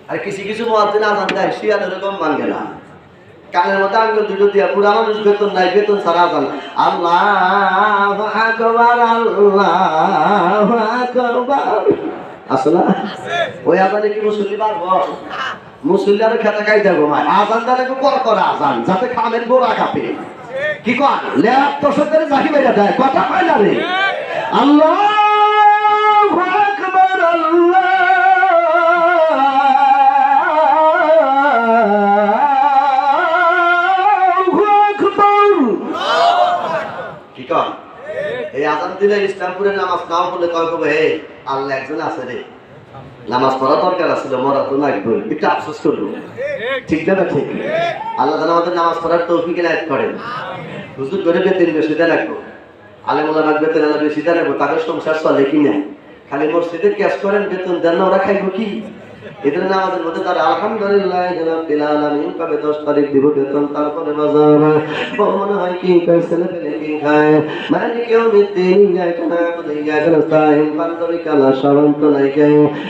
আর কিছু কিছু মুয়াজ্জিন আযান দেয় শিয়ালের এরকম মানবে না, কানের মধ্যে আঙ্গুল দুটো দিয়া পুরা মানুষ বেতন নাই, বেতন ছাড়া আযান আল্লাহু আকবার আল্লাহু আকবার আছে না? ওই আযানে কি মুসল্লি পারবো? মুসল্লি আর খেতে খাইতে ঘুমায়, আযান দিলে কর করে আযান যাতে খামের গোড়া কাঁপে। কি কয় লেপ তোষকের জাহি বেজা দেয়, কথা কয় না রে। আল্লাহু আকবার আল্লাহু আকবার। কি কয় এই আযান দিলে ইসলামপুরে নামাজ নাও পড়লে কয় কবে হে আল্লাহ একজন আছে রে, নামাজ পড়া দরকার আছিল, মরা তো লাগবে, একটু আফসোস করবো। ঠিক না ঠিক? আল্লাহ তাআলা আমাদের নামাজ পড়ার তৌফিক এনায়েত করেন। হুজুর করে বেতন বেশি দেয় রাখবো, আলেম ওলামা বেতন আল্লাহ বেশি দেয় রাখবো, তাদের সংসার চলে কি না? খালি মসজিদে ক্যাশ করেন, বেতন দেন না, ওরা খাইবো কি? এদের নামাজের মধ্যে তারা আলহামদুলিল্লাহ রাব্বিল আলামিন কবে 10 তারিখ দিব বেতন, তারপরে বাজার মনে হয় কি কয় ছেলে পেলে কি খায়, মানে কেউ মিদ্দিন যায় কেনা বলে যায় কেন তাই বান্ধবী কালা সরন্ত নাই কে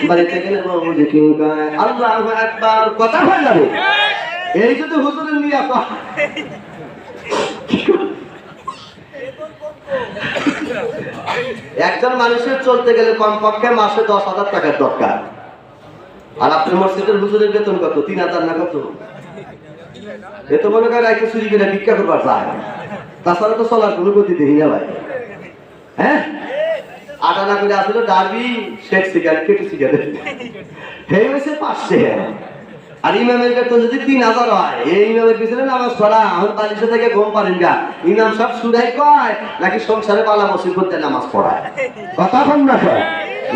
বাড়িতে গেলে বউ কি কয় আল্লাহু আকবার, কথা হয় যাবে। এই যদি হুজুরের নিয়ে একজন মানুষের চলতে গেলে কমপক্ষে মাসে 10,000 টাকার দরকার, আর আপনার মসজিদের হুজুরের বেতন কত? 3,000 না কত? এত মনে করে রাইতে চুরি করে ভিক্ষা করবার চায়, তাছাড়া তো চলার কোনো গতি দেখি না ভাই। হ্যাঁ আটা না করে আসলে ডারবি শেখ সিগারেট কেটে সিগারেট এই হয়েছে 500। আর ইমামের বেতন যদি 3,000 হয়, এই ইমামের পিছনে নামাজ পড়া এখন বালিশে থেকে ঘুম পারেন গা, ইমাম সব সুরাই কয় নাকি সংসারে পালা মসজিদ করতে নামাজ পড়ায়? কথা কম না কয়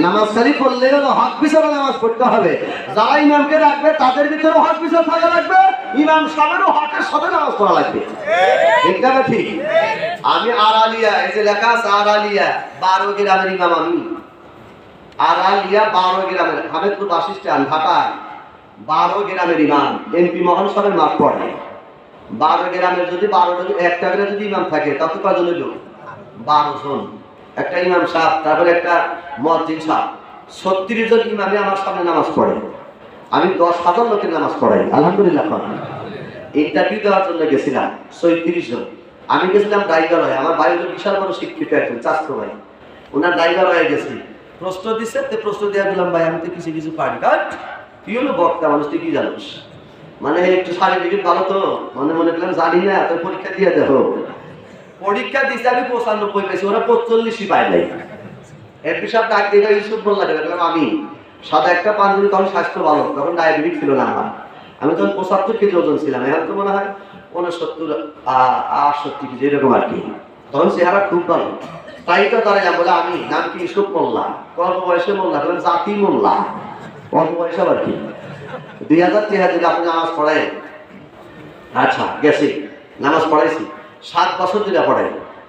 নামাজ খালি পড়লে হলো, হক বিচারে নামাজ পড়তে হবে। যারা ইমামকে রাখবে তাদের ভিতরে হক বিচার থাকা লাগবে, ইমাম সাহেবেরও হকের সাথে নামাজ পড়া লাগবে। ঠিক না ঠিক? আমি আড়ালিয়া, এই যে লেখা আছে আড়ালিয়া 12 গ্রামের ইমাম, আমি আড়ালিয়া 12 গ্রামের হামেদপুর বাসিস্ট্যান্ড ঢাকায় 12 গ্রামের ইমাম, এমপি মোহন সাহেবের মাঠ পড়ে। 12 গ্রামের যদি 12 জন একটা করে যদি ইমাম থাকে তাতে কয়জন হইল? 12 জন। একটা ইমাম সাহেব, তারপরে একটা মুয়াজ্জিন সাহেব, 36 জন ইমামে আমার সামনে নামাজ পড়ে। আমি 10,000 লোকের নামাজ পড়াই আলহামদুলিল্লাহ। ইন্টারভিউ দেওয়ার জন্য গেছিলাম 36 জন। আমি গেছিলাম ড্রাইভার হয়ে, আমার ভাই হলো বিশাল বড় শিক্ষিত একজন চাস্তো ভাই, ওনার ড্রাইভার হয়ে গেছি। প্রশ্ন দিচ্ছে, প্রশ্ন দিয়ে দিলাম ভাই আমি তো কিছু কিছু পারি। তুই হলো বক্তা মানুষ, তুই কি জানিস? মানে একটু শারীরিক ভালো তো, মনে মনে করলাম জানি না, তো পরীক্ষা দিয়ে দেখো। পরীক্ষা দিচ্ছে আমি 95 পেয়েছি, ওরা 45ই পাই নাই। এমপি সাহেব ডাক দিয়ে ইউসুফ বললাম আমি সাদা একটা পাঞ্জাবি, তখন স্বাস্থ্য ভালো, তখন ডায়াবেটিক ছিল না আমার, আমি তখন 75 কেজি ওজন ছিলাম, এখন তো মনে হয় 69 68 কেজি এরকম আর কি। তখন চেহারা খুব ভালো, তাই তো দাঁড়াইলাম বলে আমি নাম কি ইউসুফ মোল্লা, অল্প বয়সে মোল্লা, জাতি মোল্লা, অল্প বয়সে আবার কি 2013 থেকে আপনি নামাজ পড়ায়। আচ্ছা গেছি নামাজ পড়াইছি 7 বছর ধরে পড়াই,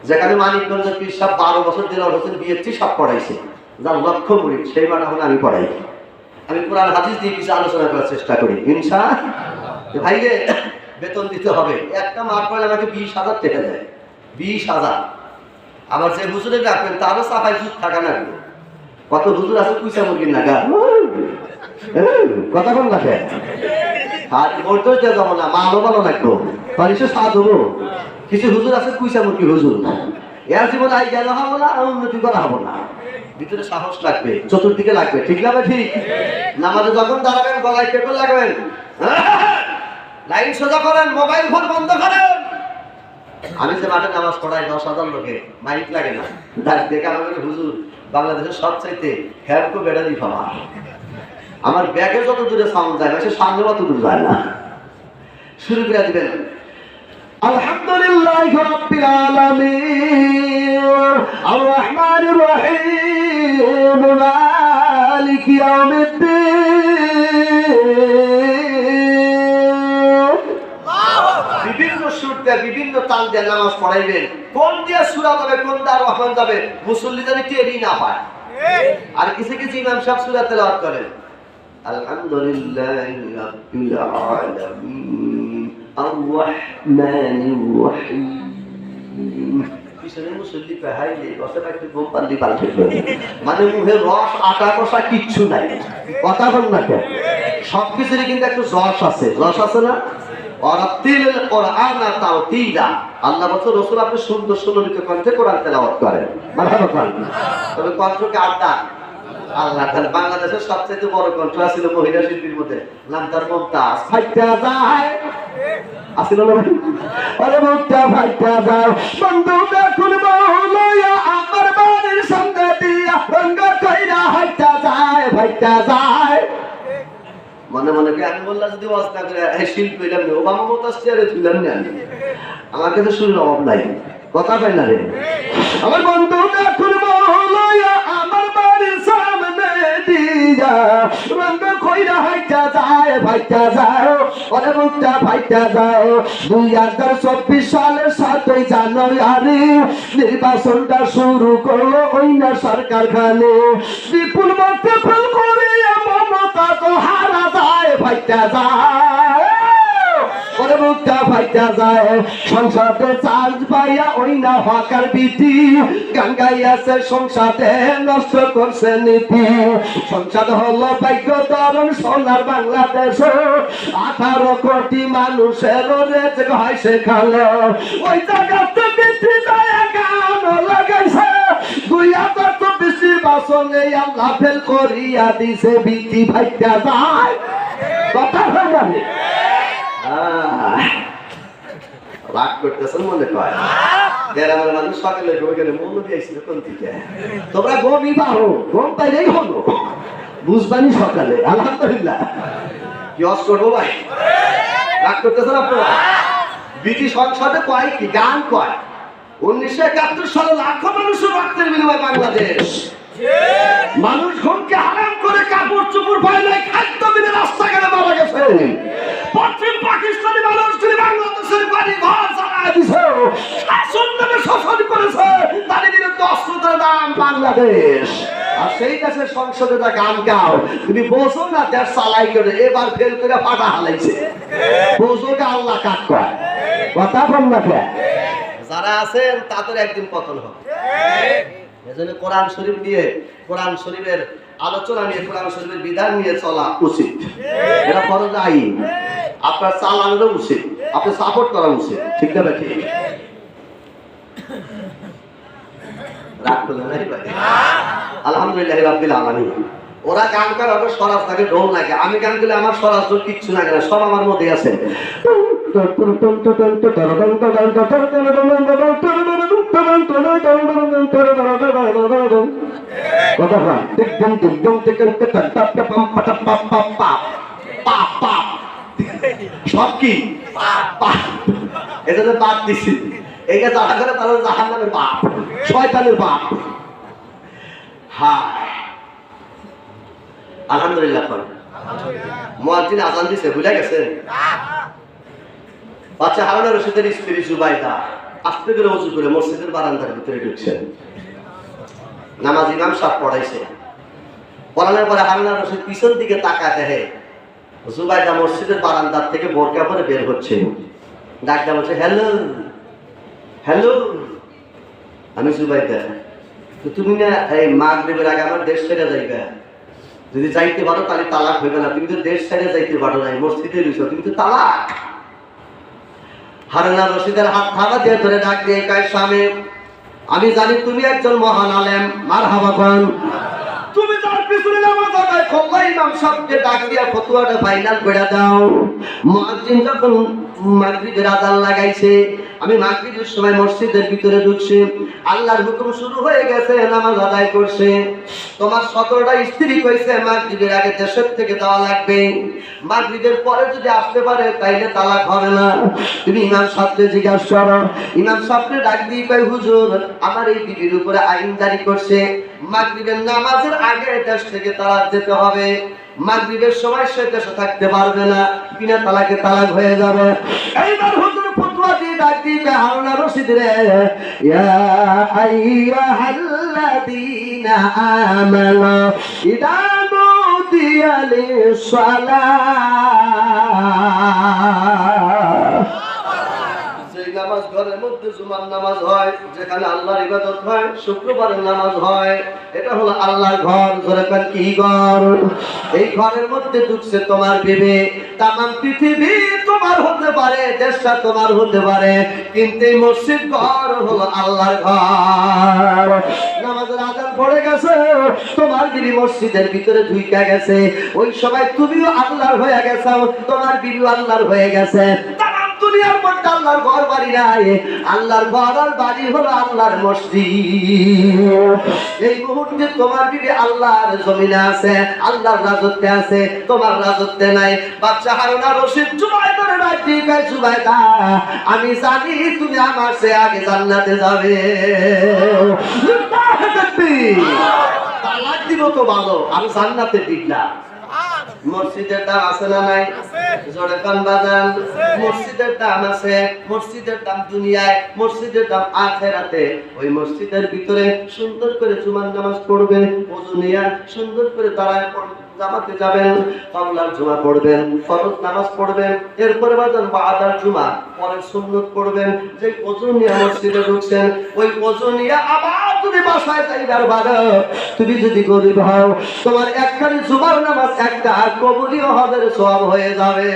যেখানে মানিকগঞ্জের পীর সাহেব 12 বছর ধরে হোসেন বিএসসি সব পড়াইছে, যার লক্ষ্য মুরিদ সেই মানে এখন আমি পড়াই। আমি কোরআন হাদিস দিয়ে কিছু আলোচনা করার চেষ্টা করি ইনশাআল্লাহ। ভাইরে বেতন দিতে হবে, একটা মাঠ পড়লে আমাকে 20,000 টাকা দেয়, 20,000। আমার যে হুজুরে রাখবেন তারও সাফাই সুদ থাকা না, কত হুজুর আছে কুইসা মুরগির নাগা, কথা কোন লাগে আর বলতে যাবো না, মালও ভালো লাগবো, মানুষের স্বাদ হবো। কিছু হুজুর আছে কুইসা মুরগি হুজুর, এর জীবনে আই গেল হবো না, উন্নতি করা হবো না, ভিতরে সাহস লাগবে, চতুর্দিকে লাগবে। ঠিক না ঠিক? নামাজে যখন দাঁড়াবেন গলায় পেপার লাগবেন, লাইন সোজা করেন, মোবাইল ফোন বন্ধ করেন। আমি যে মাঠে নামাজ পড়াই 10,000 লোকে, মাইক লাগে না, দেখে আমাকে হুজুর বাংলাদেশের সবচাইতে হেল্প বেড়া দি ফামা, আমার ব্যাগে যত দূরে সাউন্ড যায় সে সামনে অত দূর যায় না। শুরু করে দিবেন আলহামদুলিল্লাহি রাব্বিল আলামিন আর রহমানির রহিম মালিকি ইয়াউমিদ্দিন। বিভিন্ন সুরতে বিভিন্ন তাল দিয়ে নামাজ পড়াইবেন, কোন দিয়ে সূরা যাবে কোন দিয়ে রহমান যাবে মুসল্লি যেন টেরই না পায়। আর কিছু কিছু ইমাম সাহেব সূরা তেলাওয়াত করেন আলহামদুলিল্লাহি রাব্বিল আলামিন আর রহমানির রহিম। পিছনে মুসল্লি পাহাইলে বসে থাকতে ঘুম পাল্লি পাল্টে, মানে মুখের রস আটা কষা কিচ্ছু নাই, কথা বল না কেন? সবকিছুরই কিন্তু একটু যশ আছে না? ওয়ারাতিল কোরআনা তাওতীলা, আল্লাহ বলছে রাসূল আপনি সুন্দর সুললিত কণ্ঠে কোরআন তেলাওয়াত করেন। মারহাবা করেন। তবে কণ্ঠকে আড্ডা আল্লাহ তাআলা বাংলাদেশের সবচেয়ে বড় কণ্ঠ ছিল মহিলা শিল্পীর মধ্যে, নাম তার মুমতাজ। ফাইটা যায় আসিল না আরে মুক্তা ফাইটা যায় বন্ধু দেখুন মৌলায়া আমার বাড়ির সামনে দিয়া রঙ্গ কইরা হাইটা যায় ফাইটা যায়। মনে মনে আমি বললাম যদি ওয়াজ না করে এই শিল্পী হইলাম না, ওবামা মুমতাজ চেয়ারে তুললাম না, আমার কাছে শুরুর অভাব নাই, কথা পাই না রে। আমার বন্ধু দেখুন মৌলায়া আমার বাড়ির সামনে দিয়া রঙ্গ কইরা হাইটা যায় ফাইটা যায় ওরে মুক্তা ফাইটা যায়। 2024 সালের 7 জানুয়ারি নির্বাচনটা শুরু করলো ওই না সরকার খানে, বিপুল মতে ফেল করে মমতা তো হারা যায় ফাইটা যায় ওরে মুক্তা ফাইটা যায়। সংসদে চার্জ পাইয়া ওই না হকার বিটি গান গাইয়াছে সংসদে নষ্ট করছে নীতি। সংসদ হলো ভাগ্য তরুণ সোনার বাংলাদেশ, 18 কোটি মানুষের রেজ হয় সেখানে, ওই জায়গাতে বিটি যায় গান লাগাইছে 2024 নির্বাচনে আল্লাহ ফেল করিয়া দিছে বিটি ফাইটা যায়। কথা হয় না রাগ করতেছেন মনে কয় গ্রামের মানুষ সকালে ঘুমে গেলে মন দিয়েছিল কোন দিকে, তোমরা ঘুমই পারো, ঘুম পাইলেই হলো, বুঝবানি সকালে আলহামদুলিল্লাহ। কি অস করবো ভাই, রাগ করতেছেন আপনারা? ব্রিটিশ সংসদে কয় কি গান কয় 1971 সালে লাখো মানুষের রক্তের বিনিময়ে বাংলাদেশ, মানুষ ঘুমকে হারাম করে কাপড় চোপড় পায় নাই, খাদ্য বিনে রাস্তাঘাটে মারা গেছে, পশ্চিম পাকিস্তানি মানুষগুলি বাংলাদেশের বাড়ি ঘর জ্বালায় দিছে, শাসন নামে শোষণ করেছে, তাদের বিরুদ্ধে অস্ত্রের দাম বাংলাদেশ। আর সেই দেশের সংসদে যা গান গাও তুমি বোঝো না দেশ চালাই করে এবার ফেল করে ফাটা হালাইছে, বোঝো কে আল্লাহ কাট কয়, কথা বল না কে? যারা আছেন তাদের একদিন পতন হবে। এজন্য কোরআন শরীফ নিয়ে, কোরআন শরীফের আলোচনা নিয়ে, কোরআন শরীফের বিধান নিয়ে চলা উচিত, এটা ফরজ আইন, আপনার চালানোরও উচিত, আপনার সাপোর্ট করা উচিত, ঠিক না ভাই? ঠিক রাগ করলেন না ভাই? আলহামদুলিল্লাহ রাব্বিল আলামিন। ওরা গান করে ওটা সরাজ থাকে, ঢোল লাগে, আমি গান করলে আমার সরাজ ঢোল কিচ্ছু লাগে না, সব আমার মধ্যে আছে। সব কি এজন্য বাদ দিছি, এইটা যারা করে তারা জাহান্নামের বাপ, শয়তানের বাপ। হ্যাঁ আলহামদুলিল্লাহ। মুয়াজ্জিন আযান দিছে, ভুলে গেছেন? বাচ্চা হারুন রশিদের স্ত্রী জুবাইদা আস্তে করে ওযু করে মসজিদের বারান্দার ভিতরে ঢুকছেন, নামাজ ইমাম সাহেব পড়াইছে, পড়ানোর পরে হারুন রশিদ পিছন দিকে তাকায় দেখে জুবাইদা মসজিদের বারান্দার থেকে বোরকা পরে বের হচ্ছে, ডাকটা বলছে হ্যালো হ্যালো, আমি জুবাইদা, তুমি না এই মাগরিবের আগে আমার দেশ ছেড়ে যাইবে, যদি যাইতে পারো তাহলে তালাক হইবে না, তুমি তো দেশ ছেড়ে যাইতে পারো না, মসজিদে রইছো, তুমি তো তালাক। হারুন রশিদের হাত থাবা দিয়ে ধরে ডাক দিয়ে কয় স্বামী আমি জানি তুমি একজন মহান আলেম, মারহাবা কোন, তুমি যার পিছনে নামাজ আদায় করলে ইমাম সাহেবকে ডাক দিয়া ফতোয়াটা ফাইনাল করে দাও। মুয়াজ্জিন যখন মাগরিবের আযান লাগাইছে, আমি মাগরিবের সময় মসজিদের ভিতরে ঢুকছি, আল্লাহর হুকুম শুরু হয়ে গেছে, নামাজ আদায় করছে, তোমার 17টা স্ত্রী কইছে মাগরিবের আগে দেশের থেকে দেওয়া লাগবে, মাগরিবের পরে যদি আসতে পারে তাইলে তালাক হবে না। তুমি ইমাম সাহেবকে জিজ্ঞাসা করো, ইমাম সাহেবকে ডাক দিয়ে কই হুজুর আমার এই বিবির উপরে আইন জারি করছে, মাগরিবের নামাজের আগে দেশ থেকে তালাক যেতে হবে, মাগরিবের সময় সে দেশে থাকতে পারবে না, বিনা তালাকে তালাক হয়ে যাবে। এইবার হুজুর ফতোয়া দিয়ে ডাক দিবে হারুন রশিদ রে, ইয়া আইয়ুহাল্লাযীনা আমানু ইদা নুদিয়া লিস-সালাহ, যেই নামাজ ঘরের মধ্যে জুমার নামাজ হয়, যেখানে আল্লাহর ইবাদত হয়, শুক্রবারের নামাজ হয়। এটা হলো আল্লাহর ঘর। জোরে বলেন কি ঘর? এই ঘরের মধ্যে ঢুকছে তোমার বিবি। তামাম পৃথিবী তোমার হতে পারে, দেশটা তোমার হতে পারে, কিন্তু এই মসজিদ ঘর হলো আল্লাহর ঘর। নামাজের আযান পড়ে গেছে, তোমার বিবি মসজিদের ভিতরে ঢুইকা গেছে, ওই সময় তুমিও আল্লাহর হয়ে গেছো, তোমার বিবিও আল্লাহর হয়ে গেছে। তামাম দুনিয়ার মধ্যে আল্লাহর ঘর বাড়ি নাই, আল্লাহর ঘর আর বাড়ি হলো আল্লাহর মসজিদ। এই মুহূর্তে তোমার বিবি আল্লাহর জমিনে আছে, আল্লাহর রাজত্বে আছে, তোমার রাজত্বে নাই। বাদশা হারুন আর রশিদ জুবাইদার ডাকতে কয়, জুবাইদা, আমি জানি তুমি আমার চেয়ে আগে জান্নাতে যাবে। তালাক দিব তো ভালো, আমি জান্নাতে টিকলাম। মসজিদের দাম আছে না নাই? জোরে কান বাজান। মসজিদের দাম আছে, মসজিদের দাম দুনিয়ায়, মসজিদের দাম আখিরাতে। ওই মসজিদের ভিতরে সুন্দর করে জুমার নামাজ পড়বে, ওযু নিয়ে সুন্দর করে দাঁড়ায় জামাতে যাবেন, কামলার জুমা পড়বেন, ফরজ নামাজ পড়বেন, এরপরে বাজান বাদার জুমা পরে সুন্নত পড়বেন। যে ওযু নিয়ে মসজিদে ঢুকছেন, ওই ওযু নিয়ে আবার তুমি বাসায় যাইবার বারো। তুমি যদি গরিব হও, তোমার একখানি জুমার নামাজ একটা কবুলি হজের সওয়াব হয়ে যাবে।